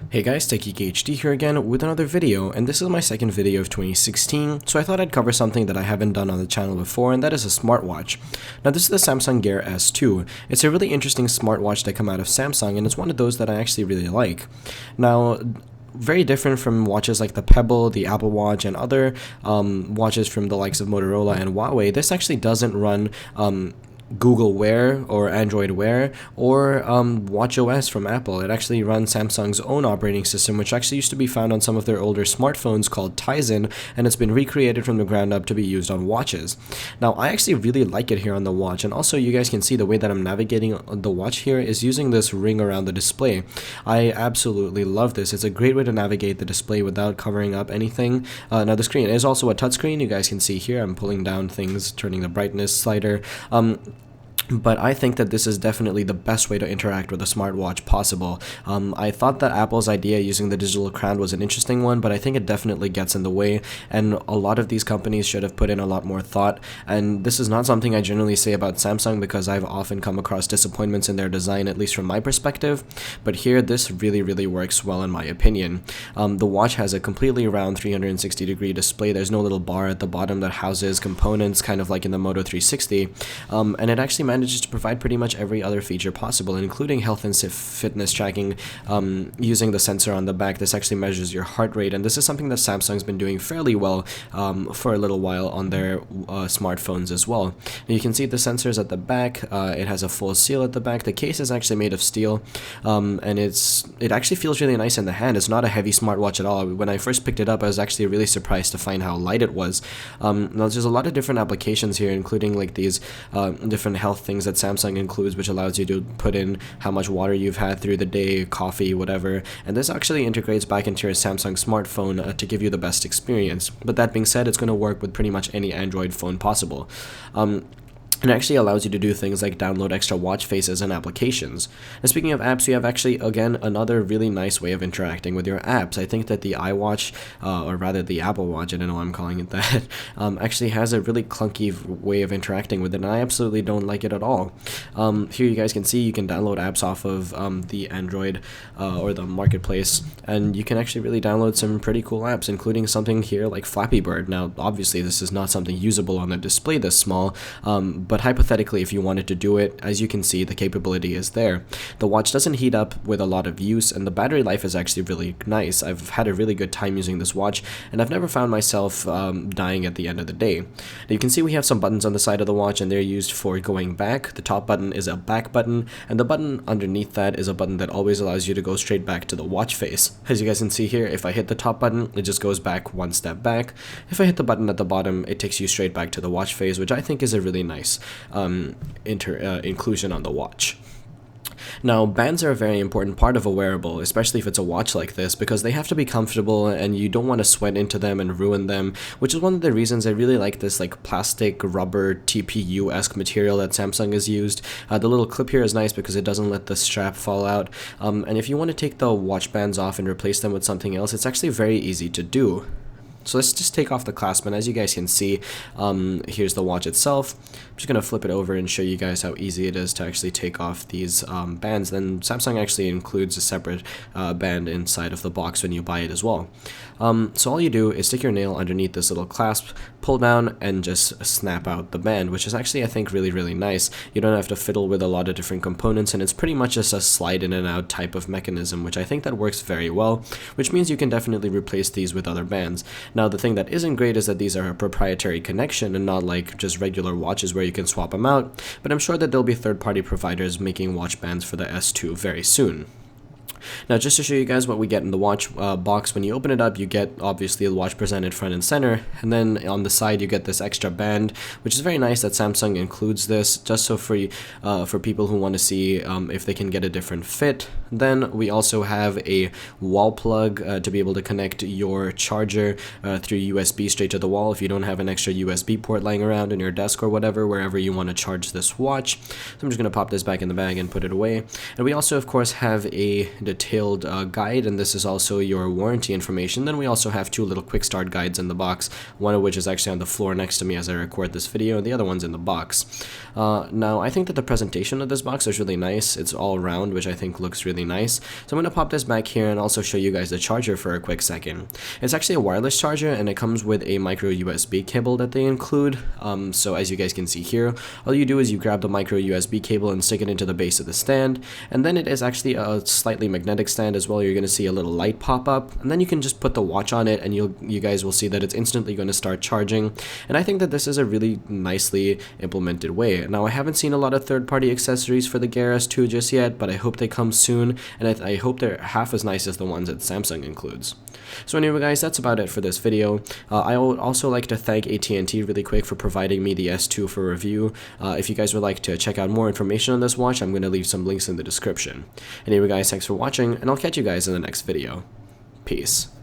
Hey guys, TekGeekHD here again with another video, and this is my second video of 2016, so I thought I'd cover something that I haven't done on the channel before, and that is a smartwatch. Now this is the Samsung Gear S2. It's a really interesting smartwatch that come out of Samsung, and it's one of those that I actually really like. Now, very different from watches like the Pebble, the Apple Watch, and other watches from the likes of Motorola and Huawei, this actually doesn't run Google Wear or Android Wear or watchOS from Apple. It actually runs Samsung's own operating system, which actually used to be found on some of their older smartphones called Tizen, and it's been recreated from the ground up to be used on watches. Now, I actually really like it here on the watch, and also you guys can see the way that I'm navigating the watch here is using this ring around the display. I absolutely love this. It's a great way to navigate the display without covering up anything. Now, the screen is also a touchscreen. You guys can see here I'm pulling down things, turning the brightness slider. But I think that this is definitely the best way to interact with a smartwatch possible. I thought that Apple's idea using the digital crown was an interesting one, but I think it definitely gets in the way, and a lot of these companies should have put in a lot more thought. And this is not something I generally say about Samsung because I've often come across disappointments in their design, at least from my perspective. But here, this really works well in my opinion. The watch has a completely round 360-degree display. There's no little bar at the bottom that houses components, kind of like in the Moto 360, and it actually manages to provide pretty much every other feature possible, including health and fitness tracking using the sensor on the back. This actually measures your heart rate, and this is something that Samsung's been doing fairly well for a little while on their smartphones as well. Now, you can see the sensors at the back. It has a full seal at the back. The case is actually made of steel, and it actually feels really nice in the hand. It's not a heavy smartwatch at all. When I first picked it up, I was actually really surprised to find how light it was. Now, there's a lot of different applications here, including like these different health things that Samsung includes, which allows you to put in how much water you've had through the day, coffee, whatever, and this actually integrates back into your Samsung smartphone to give you the best experience. But that being said, it's going to work with pretty much any Android phone possible. It actually allows you to do things like download extra watch faces and applications. And speaking of apps, you have actually, again, another really nice way of interacting with your apps. I think that the iWatch, or rather the Apple Watch, I don't know why I'm calling it that, actually has a really clunky way of interacting with it, and I absolutely don't like it at all. Here you guys can see you can download apps off of the Android or the Marketplace, and you can actually really download some pretty cool apps, including something here like Flappy Bird. Now, obviously, this is not something usable on the display this small, but hypothetically, if you wanted to do it, as you can see, the capability is there. The watch doesn't heat up with a lot of use, and the battery life is actually really nice. I've had a really good time using this watch, and I've never found myself dying at the end of the day. Now, you can see we have some buttons on the side of the watch, and they're used for going back. The top button is a back button, and the button underneath that is a button that always allows you to go straight back to the watch face. As you guys can see here, if I hit the top button, it just goes back one step back. If I hit the button at the bottom, it takes you straight back to the watch face, which I think is a really nice inclusion on the watch. Now, bands are a very important part of a wearable, especially if it's a watch like this, because they have to be comfortable and you don't want to sweat into them and ruin them, which is one of the reasons I really like this like plastic rubber TPU-esque material that Samsung has used. The little clip here is nice because it doesn't let the strap fall out, and if you want to take the watch bands off and replace them with something else, it's actually very easy to do. So let's just take off the clasp, and as you guys can see, here's the watch itself. I'm just going to flip it over and show you guys how easy it is to actually take off these bands. Then Samsung actually includes a separate band inside of the box when you buy it as well. So all you do is stick your nail underneath this little clasp, pull down, and just snap out the band, which is actually, I think, really nice. You don't have to fiddle with a lot of different components, and it's pretty much just a slide in and out type of mechanism, which I think that works very well, which means you can definitely replace these with other bands. Now, the thing that isn't great is that these are a proprietary connection and not like just regular watches where you can swap them out, but I'm sure that there'll be third-party providers making watch bands for the S2 very soon. Now, just to show you guys what we get in the watch box, when you open it up, you get obviously the watch presented front and center, and then on the side you get this extra band, which is very nice that Samsung includes this, just so for people who want to see if they can get a different fit. Then we also have a wall plug to be able to connect your charger through USB straight to the wall if you don't have an extra USB port lying around in your desk or whatever, wherever you want to charge this watch. So I'm just going to pop this back in the bag and put it away. And we also, of course, have a detailed guide, and this is also your warranty information. Then we also have 2 little quick start guides in the box, one of which is actually on the floor next to me as I record this video, and the other one's in the box. Now, I think that the presentation of this box is really nice. It's all round, which I think looks really nice. So I'm going to pop this back here and also show you guys the charger for a quick second. It's actually a wireless charger, and it comes with a micro USB cable that they include. So as you guys can see here, all you do is you grab the micro USB cable and stick it into the base of the stand, and then it is actually a slightly magnetic stand as well. You're going to see a little light pop up, and then you can just put the watch on it, and you guys will see that it's instantly going to start charging. And I think that this is a really nicely implemented way. Now, I haven't seen a lot of third-party accessories for the Gear S2 just yet, but I hope they come soon, and I hope they're half as nice as the ones that Samsung includes. So anyway guys, that's about it for this video. I would also like to thank AT&T really quick for providing me the S2 for review. If you guys would like to check out more information on this watch, I'm going to leave some links in the description. Anyway guys, thanks for watching, and I'll catch you guys in the next video. Peace.